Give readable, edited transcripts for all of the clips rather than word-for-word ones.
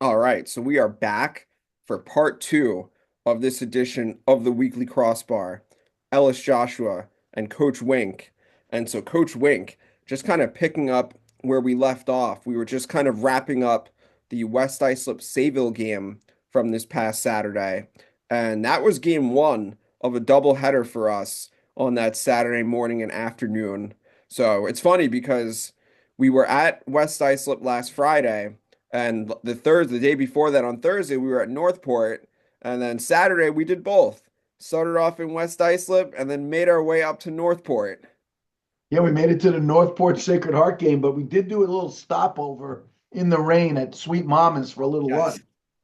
All right, so we are back for part two of this edition of the Weekly Crossbar. Ellis Joshua and Coach Wink. And so, Coach Wink, just kind of picking up where we left off, we were just kind of wrapping up the West Islip Sayville game from this past Saturday. And that was game one of a doubleheader for us on that Saturday morning and afternoon. So, it's funny because we were at West Islip last Friday. And the day before that on Thursday, we were at Northport. And then Saturday, we did both. Started off in West Islip and then made our way up to Northport. Yeah, we made it to the Northport Sacred Heart game, but we did do a little stopover in the rain at Sweet Mama's for a little lunch.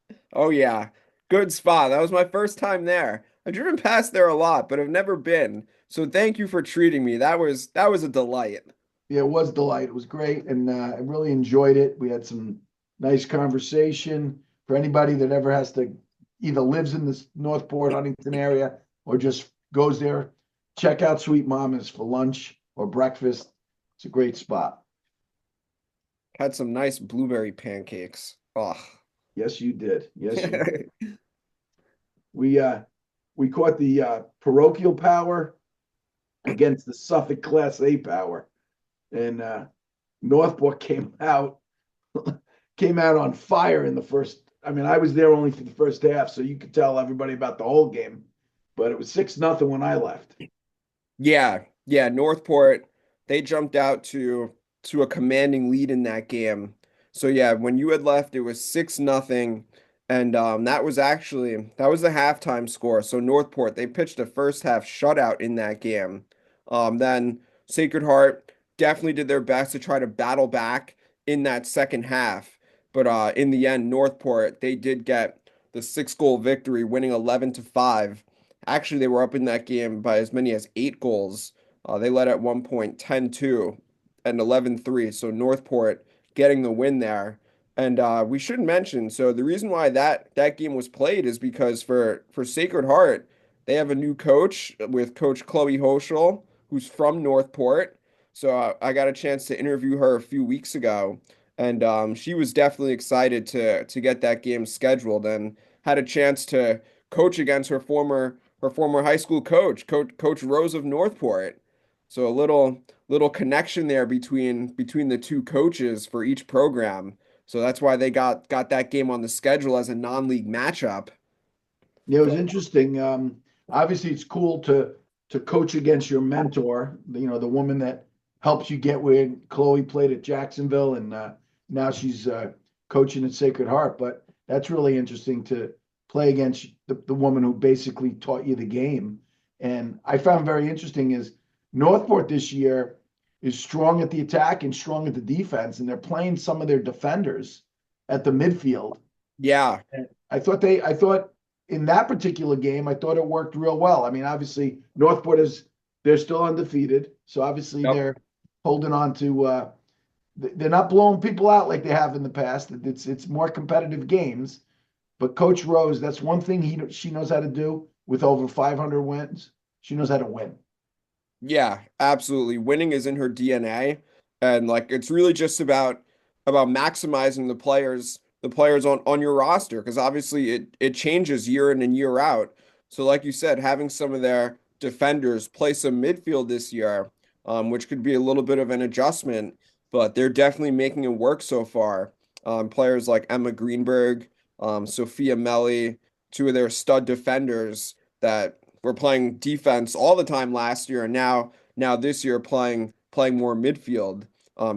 Yes. Oh, yeah. Good spot. That was my first time there. I've driven past there a lot, but I've never been. So thank you for treating me. That was a delight. Yeah, it was delight. It was great, and I really enjoyed it. We had some nice conversation. For anybody that ever has to either lives in this Northport, Huntington area or just goes there, check out Sweet Mama's for lunch or breakfast. It's a great spot. Had some nice blueberry pancakes. Oh. Yes, you did. Yes, you did. We uh we caught the parochial power against the Suffolk Class A power, and Northport came out on fire in the first. I mean, I was there only for the first half, so you could tell everybody about the whole game. But it was 6-0 when I left. Yeah, Northport, they jumped out to a commanding lead in that game. So yeah, when you had left, it was 6-0. And that was the halftime score. So Northport, they pitched a first half shutout in that game. Then Sacred Heart definitely did their best to try to battle back in that second half. But in the end, Northport, they did get the 6-goal victory, winning 11-5. Actually, they were up in that game by as many as 8 goals. They led at one point 10-2 and 11-3. So Northport getting the win there. And we should mention, so the reason why that game was played is because for Sacred Heart, they have a new coach with Coach Chloe Hoschel, who's from Northport. So I got a chance to interview her a few weeks ago, and she was definitely excited to get that game scheduled and had a chance to coach against her former high school Coach Rose of Northport. So a little connection there between the two coaches for each program. So that's why they got that game on the schedule as a non-league matchup. Yeah, it was interesting. Obviously, it's cool to coach against your mentor. The woman that helps you get where Chloe played at Jacksonville, and now she's coaching at Sacred Heart. But that's really interesting to play against the woman who basically taught you the game. And I found very interesting is Northport this year is strong at the attack and strong at the defense, and they're playing some of their defenders at the midfield. Yeah, I thought in that particular game, I thought it worked real well. I mean, obviously Northport they're still undefeated, so obviously yep. they're holding on to. They're not blowing people out like they have in the past. It's more competitive games, but Coach Rose, that's one thing she knows how to do with over 500 wins. She knows how to win. Yeah, absolutely. Winning is in her DNA, and like it's really just about maximizing the players on your roster because obviously it changes year in and year out. So like you said, having some of their defenders play some midfield this year, which could be a little bit of an adjustment, but they're definitely making it work so far. Players like Emma Greenberg, Sophia Melli, two of their stud defenders that were playing defense all the time last year, and now this year playing more midfield.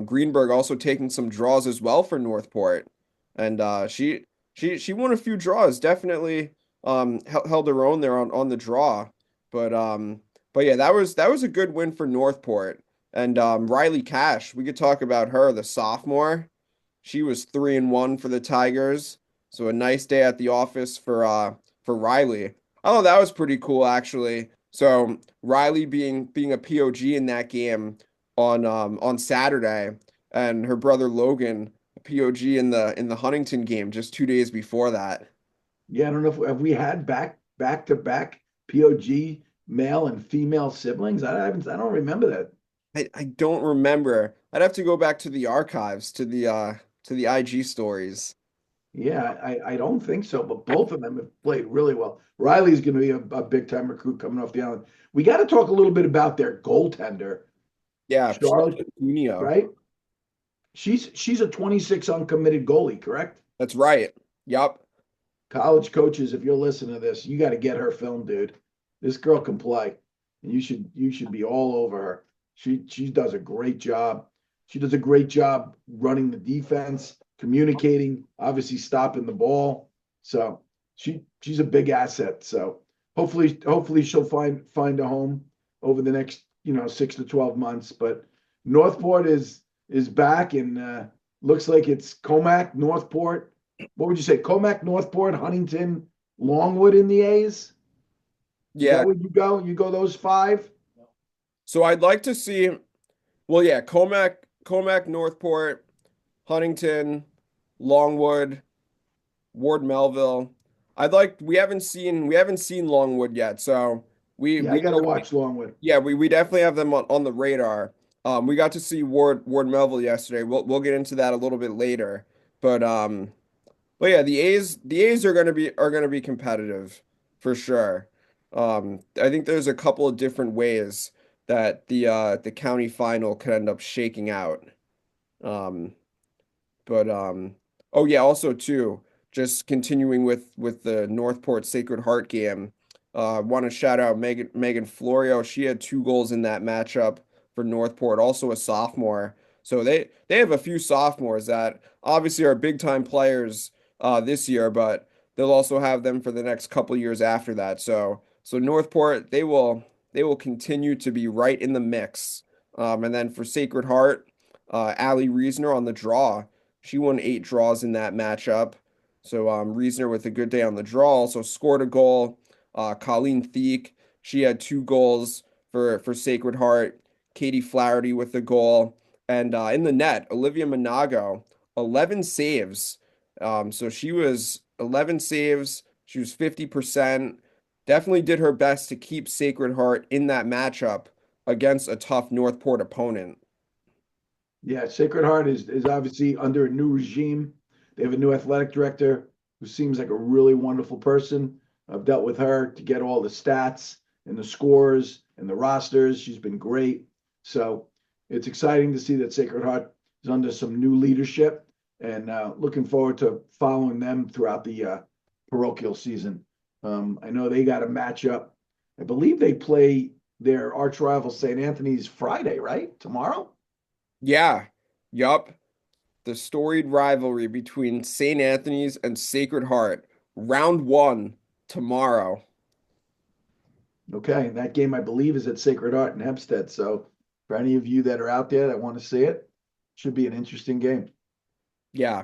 Greenberg also taking some draws as well for Northport, and she won a few draws. Definitely held her own there on the draw, but yeah, that was a good win for Northport. And Riley Cash, we could talk about her, the sophomore. She was 3-1 for the Tigers, so a nice day at the office for Riley. Oh, that was pretty cool actually. So Riley being a POG in that game on Saturday, and her brother Logan a POG in the Huntington game just 2 days before that. Yeah, I don't know if have we had back to back POG male and female siblings. I don't remember that. I don't remember. I'd have to go back to the archives to the IG stories. Yeah, I don't think so, but both of them have played really well. Riley's going to be a big time recruit coming off the island. We got to talk a little bit about their goaltender, Yeah, Charlotte, Cuneo. right? She's a 26 uncommitted goalie, correct? That's right. Yup. College coaches, if you're listening to this, you got to get her film, dude. This girl can play, and you should be all over her. She does a great job. She does a great job running the defense, communicating, obviously stopping the ball. So she's a big asset. So hopefully she'll find a home over the next 6 to 12 months. But Northport is back and looks like it's Comac, Northport. What would you say? Comac, Northport, Huntington, Longwood in the A's? Is Yeah. that where you go? You go those five? So I'd like to see, well, yeah, Comac, Northport, Huntington, Longwood, Ward Melville. We haven't seen Longwood yet, so we Yeah, I we got to watch Longwood. yeah, we definitely have them on the radar. We got to see Ward Melville yesterday. We'll get into that a little bit later. But but yeah, the A's are gonna be competitive for sure. I think there's a couple of different ways that the county final could end up shaking out. Um, but oh yeah, also too, just continuing with the Northport Sacred Heart game. Want to shout out Megan Florio. She had 2 goals in that matchup for Northport, also a sophomore. So they have a few sophomores that obviously are big time players this year, but they'll also have them for the next couple years after that. So Northport, they will continue to be right in the mix. And then for Sacred Heart, Allie Reesner on the draw. She won 8 draws in that matchup. So Reesner with a good day on the draw also scored a goal. Colleen Thieck, she had 2 goals for Sacred Heart. Katie Flaherty with the goal. And in the net, Olivia Monago, 11 saves. So she was 11 saves. She was 50%. Definitely did her best to keep Sacred Heart in that matchup against a tough Northport opponent. Yeah, Sacred Heart is obviously under a new regime. They have a new athletic director who seems like a really wonderful person. I've dealt with her to get all the stats and the scores and the rosters. She's been great. So it's exciting to see that Sacred Heart is under some new leadership and looking forward to following them throughout the parochial season. I know they got a matchup. I believe they play their arch rival St. Anthony's Friday, right? Tomorrow? Yeah, yup. The storied rivalry between St. Anthony's and Sacred Heart. Round one tomorrow. Okay, and that game I believe is at Sacred Heart in Hempstead. So for any of you that are out there that want to see it, should be an interesting game. Yeah,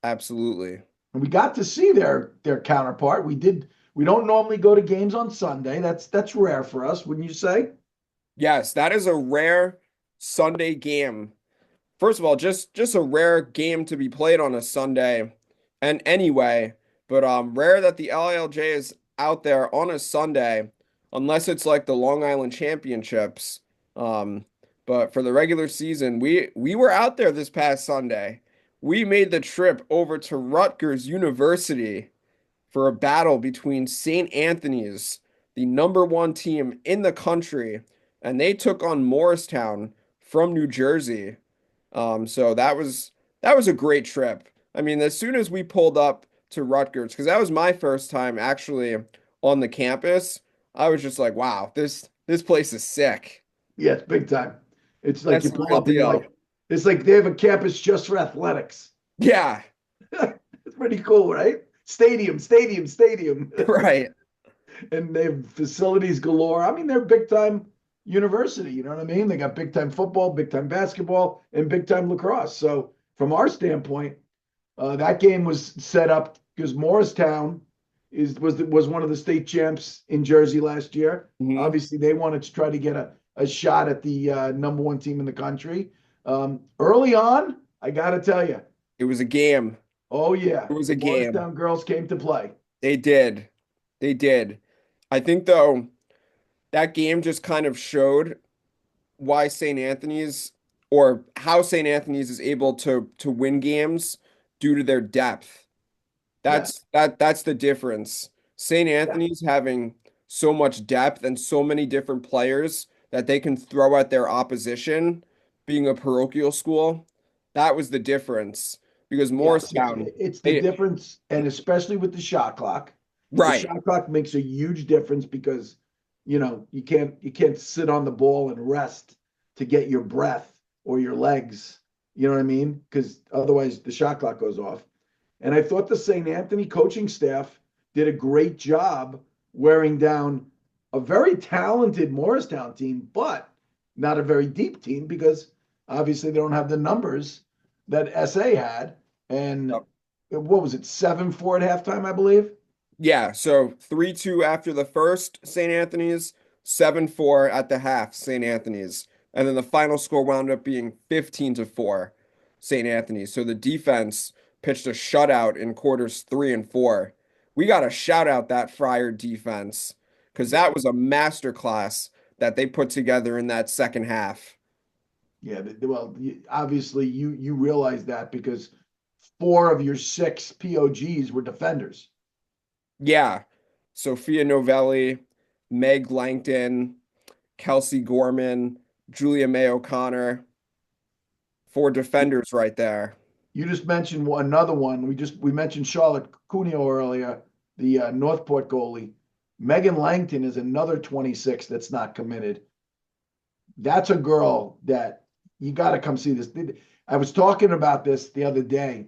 absolutely. And we got to see their counterpart. We don't normally go to games on Sunday. That's rare for us, wouldn't you say? Yes, that is a rare Sunday game. First of all, just a rare game to be played on a Sunday. And anyway, but rare that the LILJ is out there on a Sunday, unless it's like the Long Island Championships. Um, but for the regular season, we were out there this past Sunday. We made the trip over to Rutgers University for a battle between St. Anthony's, the number one team in the country, and they took on Morristown from New Jersey. So that was a great trip. I mean, as soon as we pulled up to Rutgers, because that was my first time actually on the campus, I was just like, wow, this place is sick. Yeah, it's big time. It's like That's you the pull real up and you're like, deal. it's like they have a campus just for athletics. Yeah, It's pretty cool, right? Stadium, stadium, stadium. right. And they have facilities galore. I mean, they're big time university. You know what I mean? They got big time football, big time basketball, and big time lacrosse. So from our standpoint, that game was set up because Morristown was one of the state champs in Jersey last year. Hmm. Obviously, they wanted to try to get a shot at the number one team in the country. Early on, I got to tell you, It was a game. oh yeah, It was the a game. Morristown girls came to play. They did. They did. I think though that game just kind of showed why St. Anthony's or how St. Anthony's is able to win games due to their depth. Yeah. That's the difference. St. Yeah. Anthony's having so much depth and so many different players that they can throw at their opposition, being a parochial school. That was the difference because Yes, Morristown, it's the they difference, and especially with the shot clock. The right. shot clock makes a huge difference because you can't sit on the ball and rest to get your breath or your legs. You know what I mean? Because otherwise the shot clock goes off. And I thought the St. Anthony coaching staff did a great job wearing down a very talented Morristown team, but not a very deep team because obviously they don't have the numbers that SA had. And what was it, 7-4 at halftime, I believe? Yeah, so 3-2 after the first St. Anthony's, 7-4 at the half St. Anthony's. And then the final score wound up being 15-4 St. Anthony's. So the defense pitched a shutout in quarters 3 and 4. We got to shout out that Friar defense because Yeah. that was a masterclass that they put together in that second half. Yeah. Well, obviously you realize that because four of your six POGs were defenders. Yeah, Sophia Novelli, Meg Langton, Kelsey Gorman, Julia May O'Connor. Four defenders right there. You just mentioned another one. We mentioned Charlotte Cuneo earlier, the Northport goalie. Megan Langton is another 26 that's not committed. That's a girl that you got to come see this. I was talking about this the other day.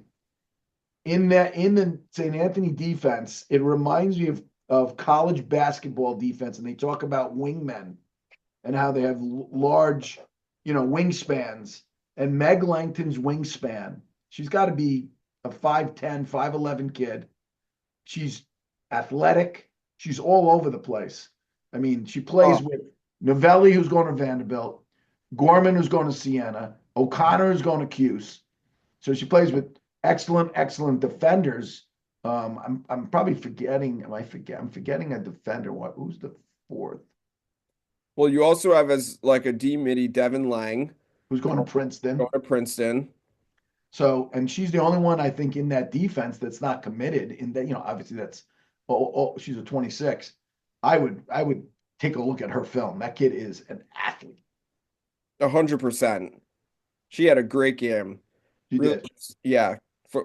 In the St. Anthony defense, it reminds me of college basketball defense, and they talk about wingmen and how they have large, wingspans. And Meg Langton's wingspan, she's got to be a 5'10", 5'11" kid. She's athletic. She's all over the place. I mean, she plays Oh, with Novelli, who's going to Vanderbilt, Gorman, who's going to Siena, O'Connor, who's going to Cuse. So she plays with excellent defenders. I'm probably forgetting. I'm forgetting a defender. Who's the fourth? well, you also have as like a D midi Devin Lang Who's going to going Princeton? to Princeton. So, and she's the only one I think in that defense that's not committed. In that, obviously that's she's a 26. I would take a look at her film. That kid is an athlete. 100%. She had a great game. She Really, did. yeah,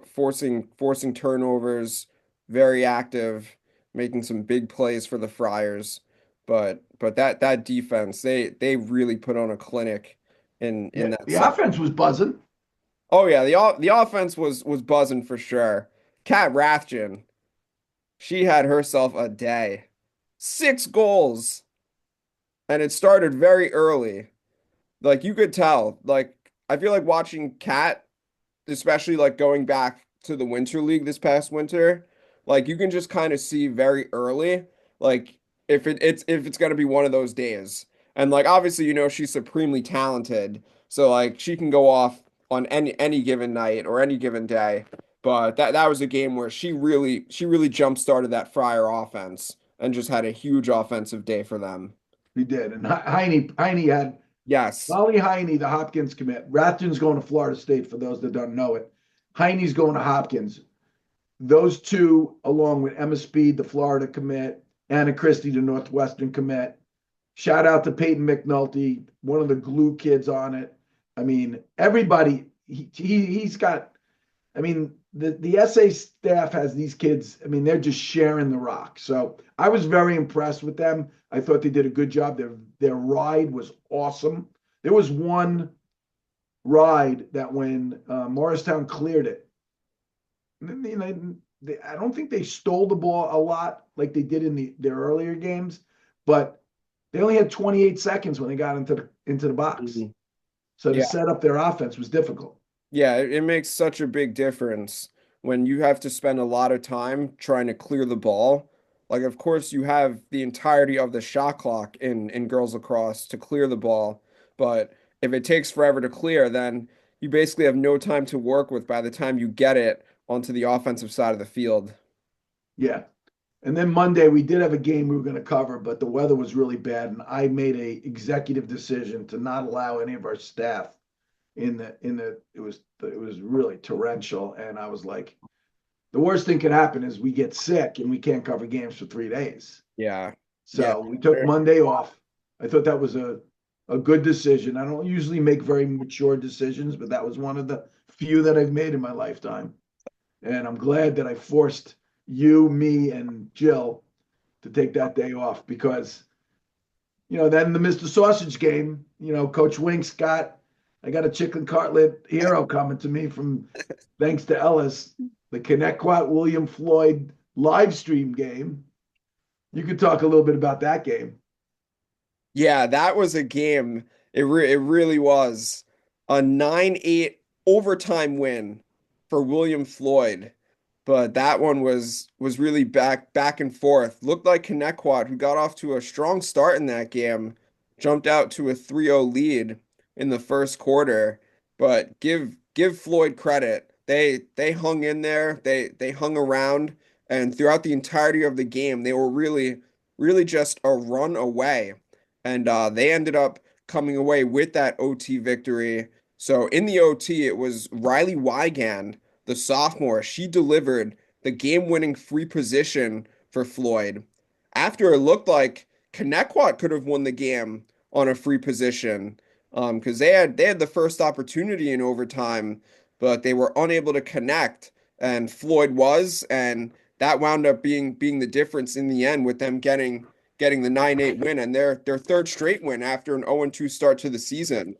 forcing turnovers, very active, making some big plays for the Friars. But that defense, they really put on a clinic in Yeah, that the second. offense was buzzing. Oh yeah, the offense was buzzing for sure. Kat Rathjen, she had herself a day. 6 goals, and it started very early. Like you could tell. Like I feel like watching Kat, especially like going back to the Winter League this past winter, like you can just kind of see very early, like if it's gonna be one of those days. And like obviously, she's supremely talented, so like she can go off on any given night or any given day. But that was a game where she really jump started that Friar offense and just had a huge offensive day for them. He did. And Heine had Yes. Molly Heine, the Hopkins commit. Rathjen's going to Florida State for those that don't know it. Heine's going to Hopkins. Those two, along with Emma Speed, the Florida commit, Anna Christie, the Northwestern commit. Shout out to Peyton McNulty, one of the glue kids on it. I mean, everybody, he's got, I mean, the SA staff has these kids. I mean, they're just sharing the rock. So I was very impressed with them. I thought they did a good job. Their ride was awesome. There was one ride that when Morristown cleared it, I don't think they stole the ball a lot like they did in their earlier games, but they only had 28 seconds when they got into the box. Mhm. So to Yeah. set up their offense was difficult. Yeah, it makes such a big difference when you have to spend a lot of time trying to clear the ball. Like, of course, you have the entirety of the shot clock in girls lacrosse to clear the ball, but if it takes forever to clear, then you basically have no time to work with by the time you get it onto the offensive side of the field. Yeah. And then Monday we did have a game we were going to cover, but the weather was really bad, and I made a executive decision to not allow any of our staff in the it was really torrential, and I was like, the worst thing could happen is we get sick and we can't cover games for 3 days. Yeah. Yeah. So we took Monday off. I thought that was a good decision. I don't usually make very mature decisions, but that was one of the few that I've made in my lifetime. And I'm glad that I forced you, me, and Jill to take that day off because, then the Mr. Sausage game, Coach Winks I got a chicken cutlet hero coming to me from, thanks to Ellis, the Connetquot William Floyd live stream game. You could talk a little bit about that game. Yeah, that was a game. It really was a 9-8 overtime win for William Floyd. But that one was really back and forth. Looked like Connetquot, who got off to a strong start in that game, jumped out to a 3-0 lead in the first quarter. But give Floyd credit. They hung in there. They hung around, and throughout the entirety of the game, they were really just a run away. And they ended up coming away with that OT victory. So in the OT, it was Riley Wygand, the sophomore. She delivered the game-winning free position for Floyd. After it looked like Connetquot could have won the game on a free position, because they had the first opportunity in overtime, but they were unable to connect, and Floyd was, and that wound up being the difference in the end with them getting the 9-8 win and their third straight win after an 0-2 start to the season.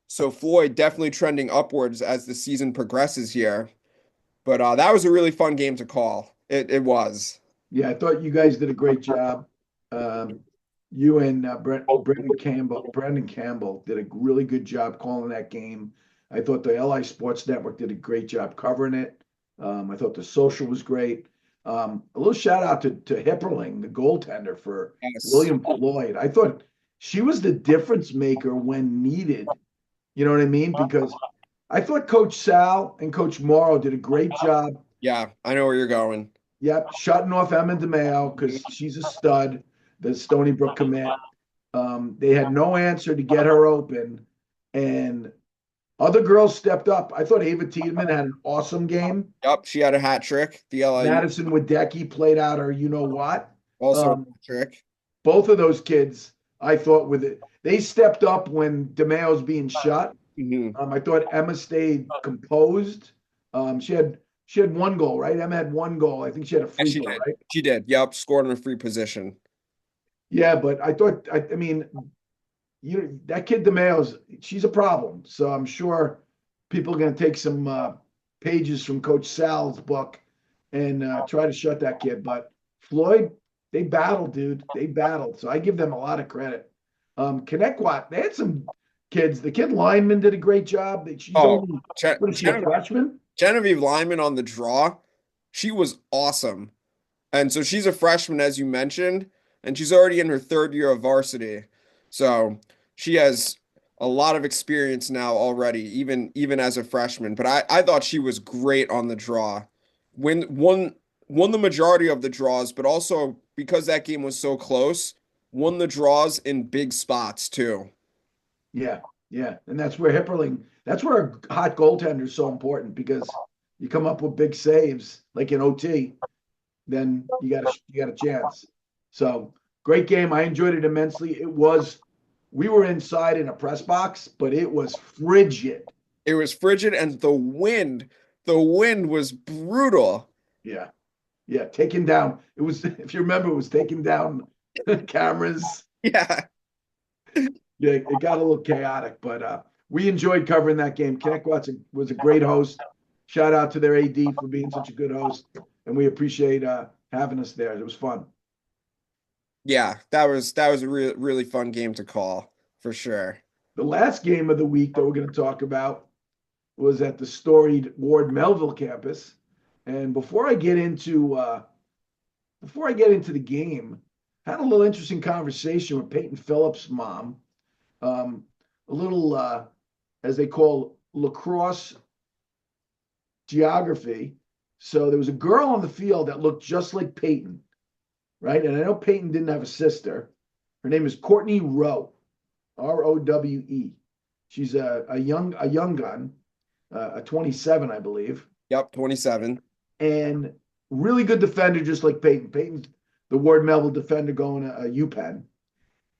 So Floyd definitely trending upwards as the season progresses here. But that was a really fun game to call. It was. Yeah, I thought you guys did a great job. Um, you and Brendan Campbell did a really good job calling that game. I thought the LI Sports Network did a great job covering it. I thought the social was great. A little shout out to Hipperling, the goaltender for Yes. William Floyd. I thought she was the difference maker when needed. You know what I mean? Because I thought Coach Sal and Coach Morrow did a great job. Yeah, I know where you're going. Yep, shutting off Emma DeMeo because she's a stud, the Stony Brook commit. They had no answer to get her open, and other girls stepped up. I thought Ava Tiedemann had an awesome game. Yep, she had a hat trick. The LIU Madison Wadecki played out her you know what. also a Um, hat trick. both of those kids, I thought with it, they stepped up when DeMeo's being shut. Hmm. I thought Emma stayed composed. She had one goal, right? Emma had one goal. I think she had a Yeah, free she throw, did. right? She did. Yep, scored in a free position. Yeah, but I thought I mean, that kid DeMeo's she's a problem. So I'm sure people are going to take some pages from Coach Sal's book and try to shut that kid. But Floyd, they battled, dude. They battled. So I give them a lot of credit. Connetquot, they had some kids. The kid lineman did a great job. She's Oh, only what is she, a freshman? Genevieve Lyman on the draw, she was awesome. And so she's a freshman, as you mentioned, and she's already in her third year of varsity. So she has a lot of experience now already, even as a freshman. But I thought she was great on the draw. Won the majority of the draws, but also because that game was so close, won the draws in big spots too. Yeah, yeah, and that's where that's where a hot goaltender is so important because you come up with big saves like in OT, then you got a chance. So great game. I enjoyed it immensely. We were inside in a press box, but it was frigid. It was frigid and the wind was brutal. Yeah, yeah, taking down. It was if you remember, it was taking down cameras. Yeah. Yeah, it got a little chaotic, but we enjoyed covering that game. Connetquot was a great host. Shout out to their AD for being such a good host, and we appreciate having us there. It was fun. Yeah, that was a really fun game to call for sure. The last game of the week that we're going to talk about was at the storied Ward Melville campus. And before I get into the game, I had a little interesting conversation with Peyton Phillips' mom. Um, a little, as they call lacrosse geography. So there was a girl on the field that looked just like Peyton, right? And I know Peyton didn't have a sister. Her name is Courtney Rowe, Rowe. She's a young gun, a 27, I believe. Yep, 27. and really good defender, just like Peyton. Peyton's the Ward Melville defender going to UPenn.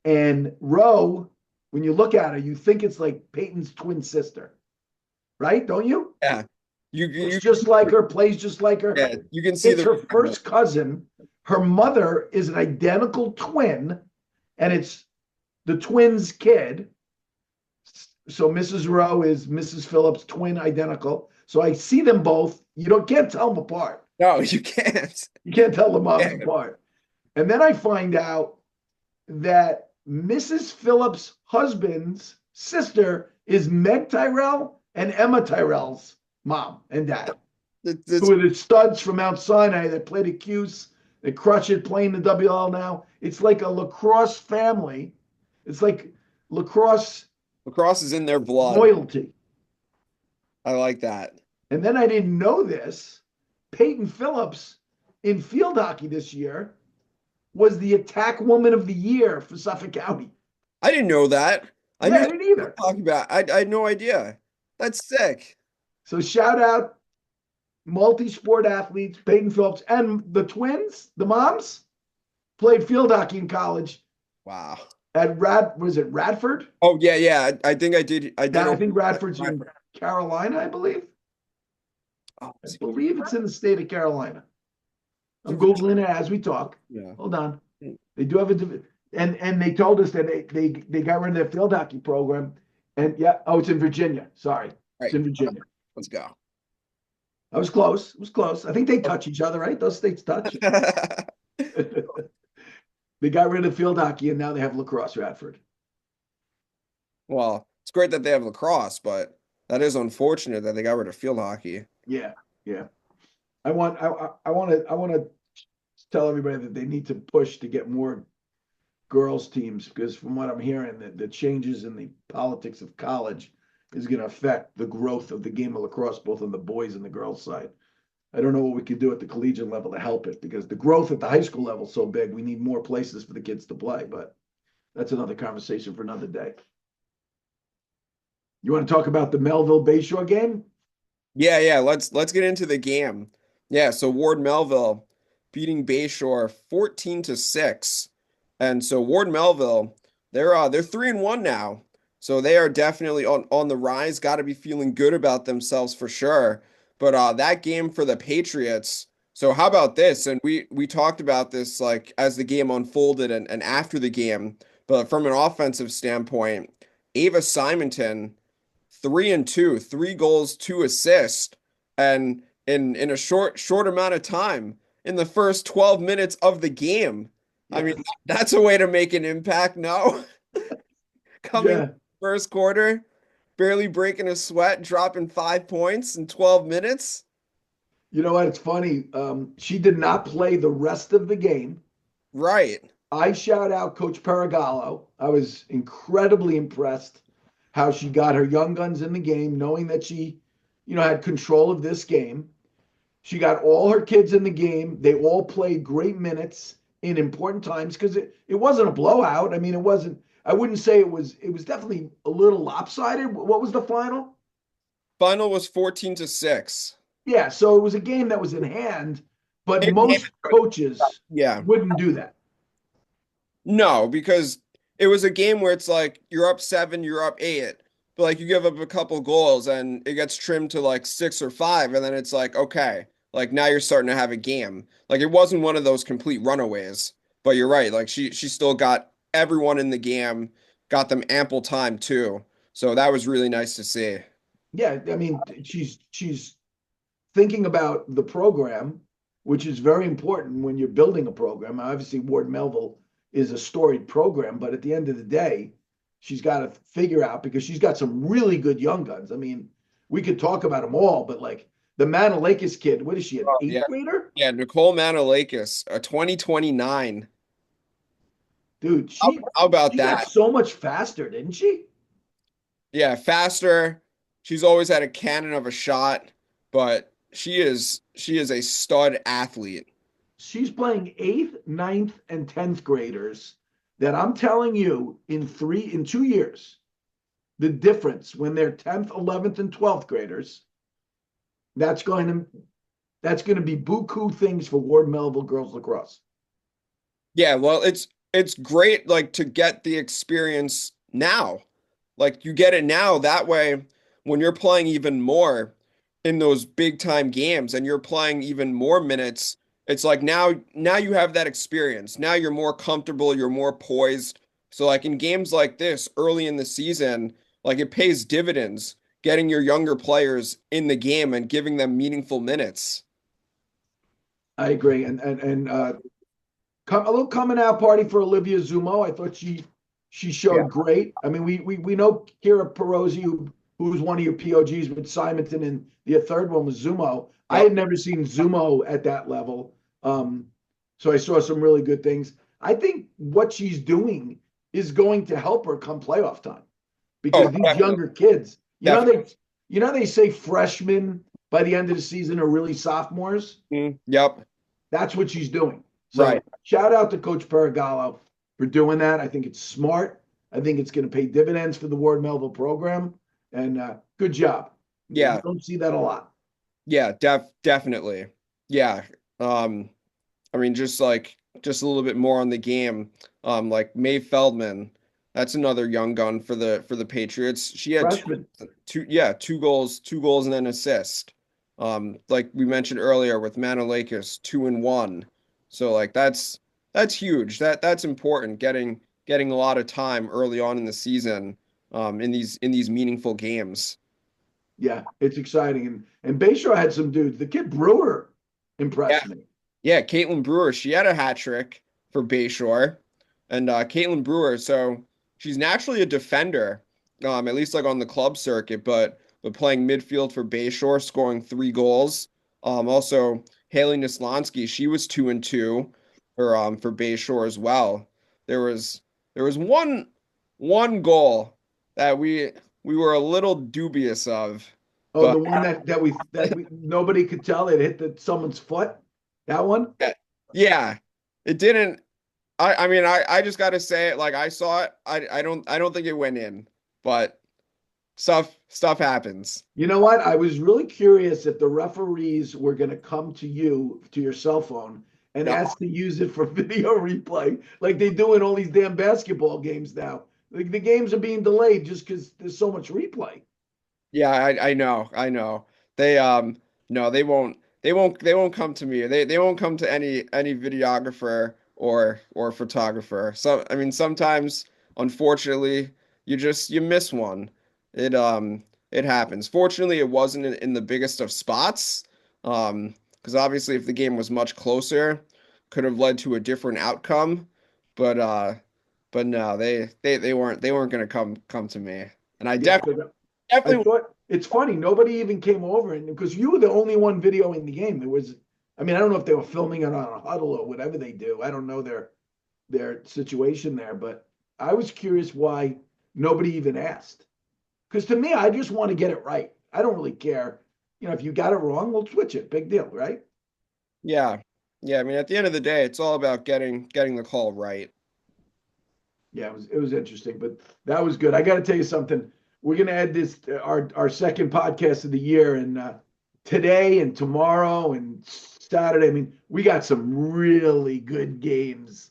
And Rowe, when you look at her, you think it's like Peyton's twin sister, right? Don't you? Yeah. Looks just like her, plays just like her. Yeah, you can see It's the her first cousin. Her mother is an identical twin, and it's the twins' kid. So Mrs. Rowe is Mrs. Phillips' twin identical. So I see them both. Can't tell them apart. No, you can't. You can't tell the moms Yeah. apart. And then I find out that Mrs. Phillips' husband's sister is Meg Tyrell and Emma Tyrell's mom and dad, who are the studs from Mount Sinai that played at Cuse, that crush it, playing the WL now. It's like a lacrosse family. It's like lacrosse is in their blood. loyalty. I like that. And then I didn't know this. Peyton Phillips in field hockey this year was the attack woman of the year for Suffolk County. I didn't know that. I didn't either. Talking about, I had no idea. That's sick. So shout out multi-sport athletes, Peyton Phillips, and the twins, the moms, played field hockey in college. Wow. At was it Radford? Oh yeah. I think I did. I think Radford's in Carolina, I believe. Oh, I believe it's in the state of Carolina. I'm Googling it as we talk. Yeah. Hold on. They do have and they told us that they got rid of their field hockey program. And it's in Virginia. Sorry. Right. It's in Virginia. Let's go. I was close. It was close. I think they touch each other, right? Those states touch. They got rid of field hockey and now they have lacrosse, Radford. Well, it's great that they have lacrosse, but that is unfortunate that they got rid of field hockey. Yeah. I want to tell everybody that they need to push to get more girls teams, because from what I'm hearing, the changes in the politics of college is going to affect the growth of the game of lacrosse, both on the boys and the girls side. I don't know what we could do at the collegiate level to help it, because the growth at the high school level is so big. We need more places for the kids to play, but that's another conversation for another day. You want to talk about the Melville Bayshore game? Yeah. Let's get into the game. Yeah, so Ward Melville beating Bayshore 14-6. And so Ward Melville, they're 3-1 now. So they are definitely on the rise, got to be feeling good about themselves for sure. But that game for the Patriots, so how about this? And we talked about this like as the game unfolded and after the game, but from an offensive standpoint, Ava Simonton, 3-2, 3 goals, 2 assists, and in a short amount of time in the first 12 minutes of the game. Yes. I mean, that's a way to make an impact, no? Coming first quarter, barely breaking a sweat, dropping 5 points in 12 minutes. You know what? It's funny. She did not play the rest of the game. Right. I shout out Coach Paragallo. I was incredibly impressed how she got her young guns in the game, knowing that she, had control of this game. She got all her kids in the game. They all played great minutes in important times, because it wasn't a blowout. I mean, I wouldn't say it was definitely a little lopsided. What was the final? Final was 14-6. Yeah, so it was a game that was in hand, but most coaches wouldn't do that. No, because it was a game where it's like you're up 7, you're up 8, but like you give up a couple goals and it gets trimmed to like 6 or 5, and then it's like, okay, like now you're starting to have a game. Like it wasn't one of those complete runaways, but you're right. Like she still got everyone in the game, got them ample time too. So that was really nice to see. Yeah, I mean, she's thinking about the program, which is very important when you're building a program. Obviously, Ward Melville is a storied program, but at the end of the day, she's got to figure out, because she's got some really good young guns. I mean, we could talk about them all, but like the Manalakis kid, what is she, an 8th grader? Yeah, Nicole Manalakis, a 2029. Dude, how about that? Got so much faster, didn't she? Yeah, faster. She's always had a cannon of a shot, but she is a stud athlete. She's playing 8th, 9th, and 10th graders that I'm telling you in 2 years, the difference when they're 10th, 11th, and 12th graders, that's going to that's going to be buku things for Ward Melville girls lacrosse. Yeah, well, it's great like to get the experience now. Like you get it now that way when you're playing even more in those big time games and you're playing even more minutes, it's like now you have that experience. Now you're more comfortable, you're more poised. So like in games like this early in the season, like it pays dividends getting your younger players in the game and giving them meaningful minutes. I agree, a little coming out party for Olivia Zumo. I thought she Yeah. showed great. I mean, we know Kira Perosi, who's one of your POGs with Simonton, and the third one was Zumo. I Yep. had never seen Zumo at that level. So I saw some really good things. I think what she's doing is going to help her come playoff time Oh, because these definitely. younger kids, Definitely. they say freshmen by the end of the season are really sophomores. Yep. That's what she's doing. Right. So shout out to Coach Paragallo for doing that. I think it's smart. I think it's going to pay dividends for the Ward Melville program. And good job. You Yeah. don't see that a lot. Yeah, definitely. Yeah. Um, I mean, just a little bit more on the game. Like Mae Feldman, that's another young gun for the Patriots. She had Freshman. two goals and an assist. Like we mentioned earlier with Manalakis, 2-1. So like that's huge. That's important. Getting a lot of time early on in the season, in these meaningful games. Yeah, it's exciting. And Bayshore had some dudes. The kid Brewer Yeah. impressed me. Yeah, Caitlin Brewer, she had a hat trick for Bayshore. And Caitlin Brewer, so she's naturally a defender, at least like on the club circuit, but playing midfield for Bayshore, scoring 3 goals. Also Haley Nislansky, she was 2-2 for Bayshore as well. There was there was one goal that we were a little dubious of, Oh, but the one that we nobody could tell it hit someone's foot. That one. yeah, it didn't. I mean I just gotta say it like I saw it. I don't think it went in, but stuff happens. You know what? I was really curious if the referees were going to come to you, to your cell phone, and Yep. ask to use it for video replay, like they do in all these damn basketball games now. Like the games are being delayed just because there's so much replay. Yeah, I know. They no, they won't come to me. They won't come to any videographer or photographer. So I mean sometimes unfortunately you miss one. It it happens. Fortunately it wasn't in the biggest of spots. Because obviously if the game was much closer could have led to a different outcome. But no, they weren't gonna come to me. And I Yeah, because I definitely thought it's funny. Nobody even came over, and because you were the only one videoing the game, there was. I mean, I don't know if they were filming it on a huddle or whatever they do. I don't know their situation there, but I was curious why nobody even asked. Because to me, I just want to get it right. I don't really care. If you got it wrong, we'll switch it. Big deal, right? Yeah. Yeah, I mean at the end of the day, it's all about getting the call right. Yeah, it was interesting, but that was good. I got to tell you something. We're gonna add this our second podcast of the year, and today and tomorrow and Saturday. I mean, we got some really good games.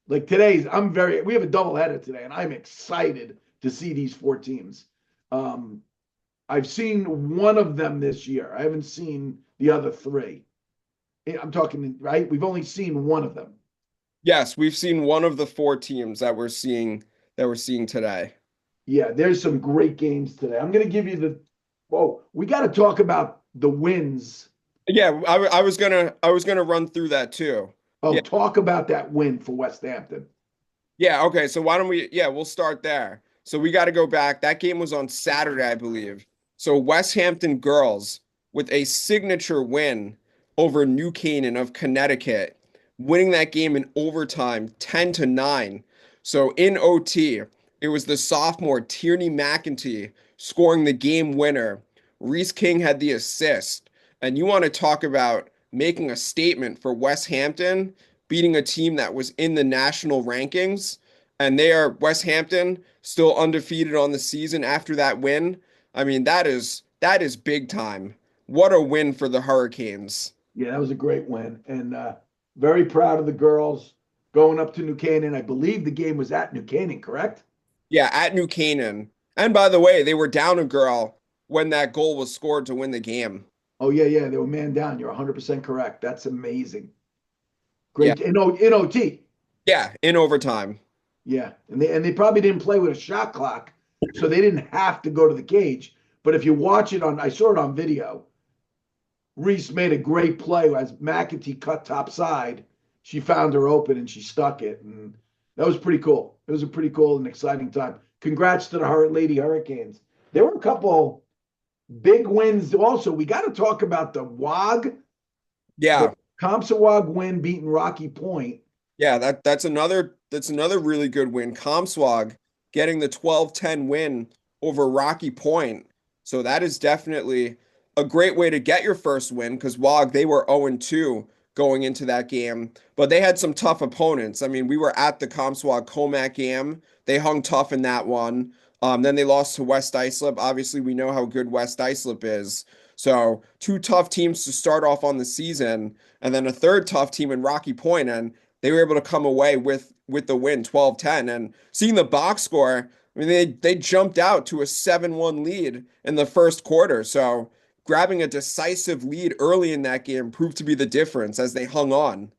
Like today's, we have a double header today, and I'm excited to see these four teams. Um, I've seen one of them this year. I haven't seen the other three. I'm talking, right? We've only seen one of them. Yes, we've seen one of the 4 teams that we're seeing today. Yeah, there's some great games today. I'm going to give you whoa, we got to talk about the wins. Yeah, I was gonna run through that too. Yeah, Oh, talk about that win for West Hampton. yeah, okay. So why don't we yeah, we'll start there. So we got to go back. That game was on Saturday, I believe. So West Hampton girls with a signature win over New Canaan of Connecticut, winning that game in overtime 10-9. So in OT, it was the sophomore Tierney McEntee scoring the game winner. Reese King had the assist. And you want to talk about making a statement for West Hampton, beating a team that was in the national rankings, and they are West Hampton still undefeated on the season after that win. I mean, that is big time what a win for the Hurricanes. Yeah, that was a great win. And very proud of the girls going up to New Canaan. I believe the game was at New Canaan, correct? Yeah, at New Canaan. And by the way, they were down a girl when that goal was scored to win the game. Oh, yeah, yeah. They were man down. You're 100% correct. That's amazing. Yeah, Great. In OT. yeah, in overtime. Yeah. And they probably didn't play with a shot clock, so they didn't have to go to the cage. But if you watch it I saw it on video. Reese made a great play as McAtee cut top side. She found her open and she stuck it. And that was pretty cool. It was a pretty cool and exciting time. Congrats to the Lady Hurricanes. There were a couple big wins also. We got to talk about the Yeah, Comsewogue win beating Rocky Point. yeah, that's another really good win. Comswag getting the 12-10 win over Rocky Point. So that is definitely a great way to get your first win because WOG, they were 0-2 going into that game, but they had some tough opponents. I mean, we were at the Comswag Comac game. They hung tough in that one. Then they lost to West Islip. Obviously, we know how good West Islip is. So two tough teams to start off on the season, and then a third tough team in Rocky Point, and they were able to come away with the win 12-10. And seeing the box score, I mean, they jumped out to a 7-1 lead in the first quarter. So grabbing a decisive lead early in that game proved to be the difference as they hung on.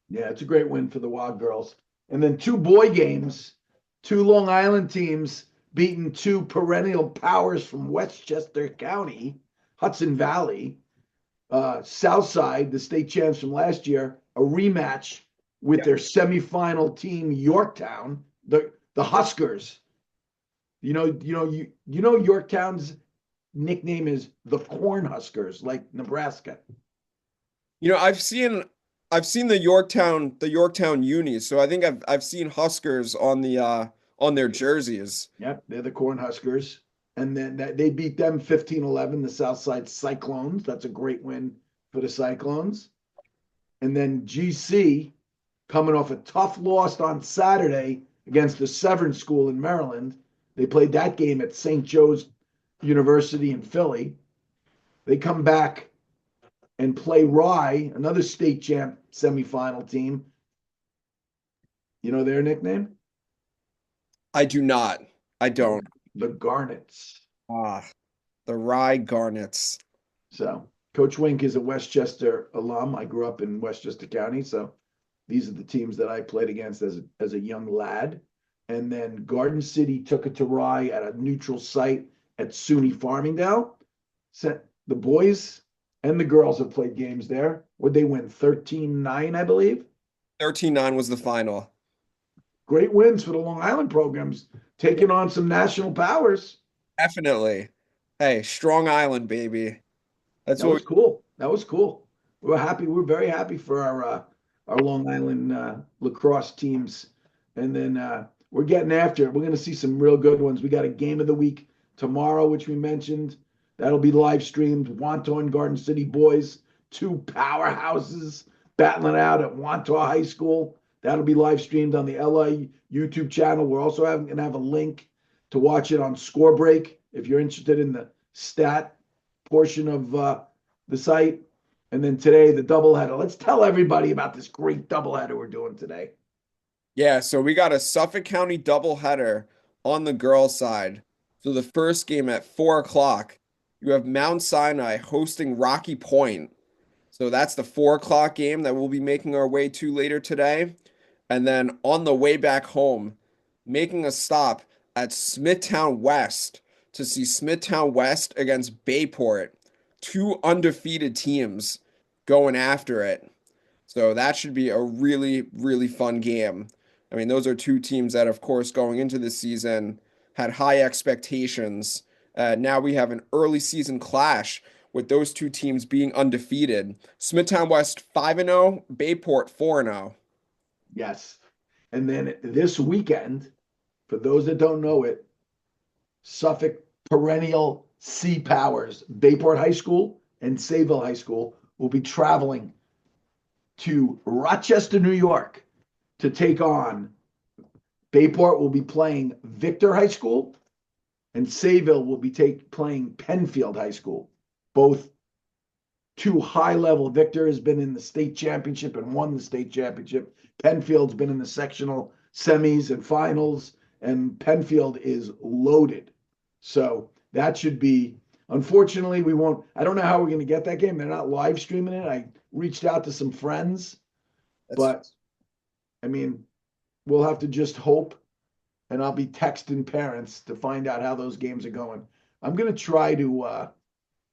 Yeah, it's a great win for the WOG girls. And then two boy games, two Long Island teams beating two perennial powers from Westchester County, Hudson Valley. Southside, the state champs from last year, a rematch with Yeah. their semifinal team, Yorktown, the Huskers. You know Yorktown's nickname is the Corn Huskers, like Nebraska. I've seen the Yorktown unis, so I think I've seen Huskers on their jerseys. Yep, they're the Corn Huskers. And then they beat them 15-11, the Southside Cyclones. That's a great win for the Cyclones. And then GC coming off a tough loss on Saturday against the Severn School in Maryland. They played that game at St. Joe's University in Philly. They come back and play Rye, another state champ semifinal team. You know their nickname? I do not. I don't. The Garnets. Ah, the Rye Garnets. So Coach Wink is a Westchester alum. I grew up in Westchester County, so these are the teams that I played against as a young lad. And then Garden City took it to Rye at a neutral site at SUNY Farmingdale. Sent the boys and the girls have played games there. Would they win 13-9, I believe? 13-9 was the final. Great wins for the Long Island programs, taking on some national powers. Definitely. Hey, Strong Island, baby. That's That what was cool. That was cool. We're happy. We're very happy for our Long Island lacrosse teams. And then we're getting after it. We're going to see some real good ones. We got a game of the week tomorrow, which we mentioned. That'll be live streamed. Wanton Garden City boys, two powerhouses battling out at Wanton High School. That'll be live streamed on the LI YouTube channel. We're also going to have a link to watch it on Score Break if you're interested in the stat portion of the site. And then today, the doubleheader. Let's tell everybody about this great doubleheader we're doing today. Yeah, so we got a Suffolk County doubleheader on the girls' side. So the first game at 4 o'clock, you have Mount Sinai hosting Rocky Point. So that's the 4 o'clock game that we'll be making our way to later today. And then on the way back home, making a stop at Smithtown West to see Smithtown West against Bayport. Two undefeated teams going after it. So that should be a really, really fun game. I mean, those are two teams that, of course, going into this season had high expectations. Now we have an early season clash with those two teams being undefeated. Smithtown West 5-0, Bayport 4-0. Yes. And then this weekend, for those that don't know it, Suffolk perennial C Powers, Bayport High School and Sayville High School will be traveling to Rochester, New York to take on Bayport will be playing Victor High School and Sayville will be playing Penfield High School, both two high level. Victor has been in the state championship and won the state championship. Penfield's been in the sectional semis and finals, and Penfield is loaded. So that should be. Unfortunately, we won't. I don't know how we're going to get that game. They're not live streaming it. I reached out to some friends, That's but I mean, we'll have to just hope, and I'll be texting parents to find out how those games are going. I'm going to try to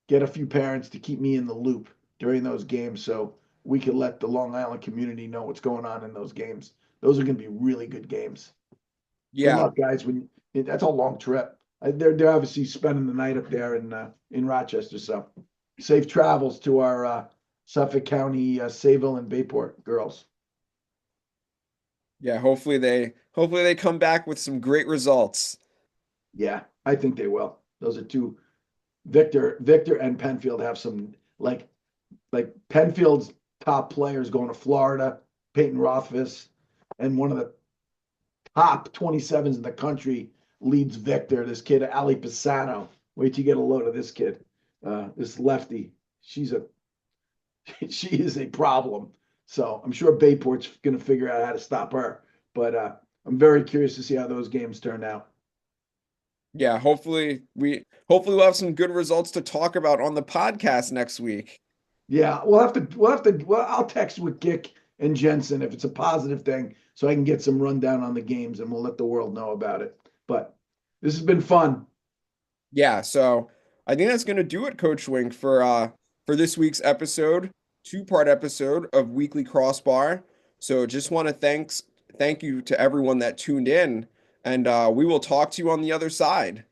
get a few parents to keep me in the loop during those games so we can let the Long Island community know what's going on in those games. Those are going to be really good games. Good yeah. luck, guys. That's a long trip. They're obviously spending the night up there in Rochester. So safe travels to our Suffolk County, Sayville and Bayport girls. Yeah, hopefully they come back with some great results. Yeah, I think they will. Those are two. Victor and Penfield have some like Penfield's top players going to Florida, Peyton Rothfuss, and one of the top 27s in the country leads Victor. This kid, Ali Pisano. Wait till you get a load of this kid. This lefty. She's a she is a problem. So I'm sure Bayport's going to figure out how to stop her. But I'm very curious to see how those games turn out. Yeah, hopefully we'll have some good results to talk about on the podcast next week. Yeah, well, I'll text with Gick and Jensen if it's a positive thing so I can get some rundown on the games and we'll let the world know about it. But this has been fun. Yeah, so I think that's gonna do it, Coach Wink, for this week's episode, two-part episode of Weekly Crossbar. So just want to thank you to everyone that tuned in, and we will talk to you on the other side.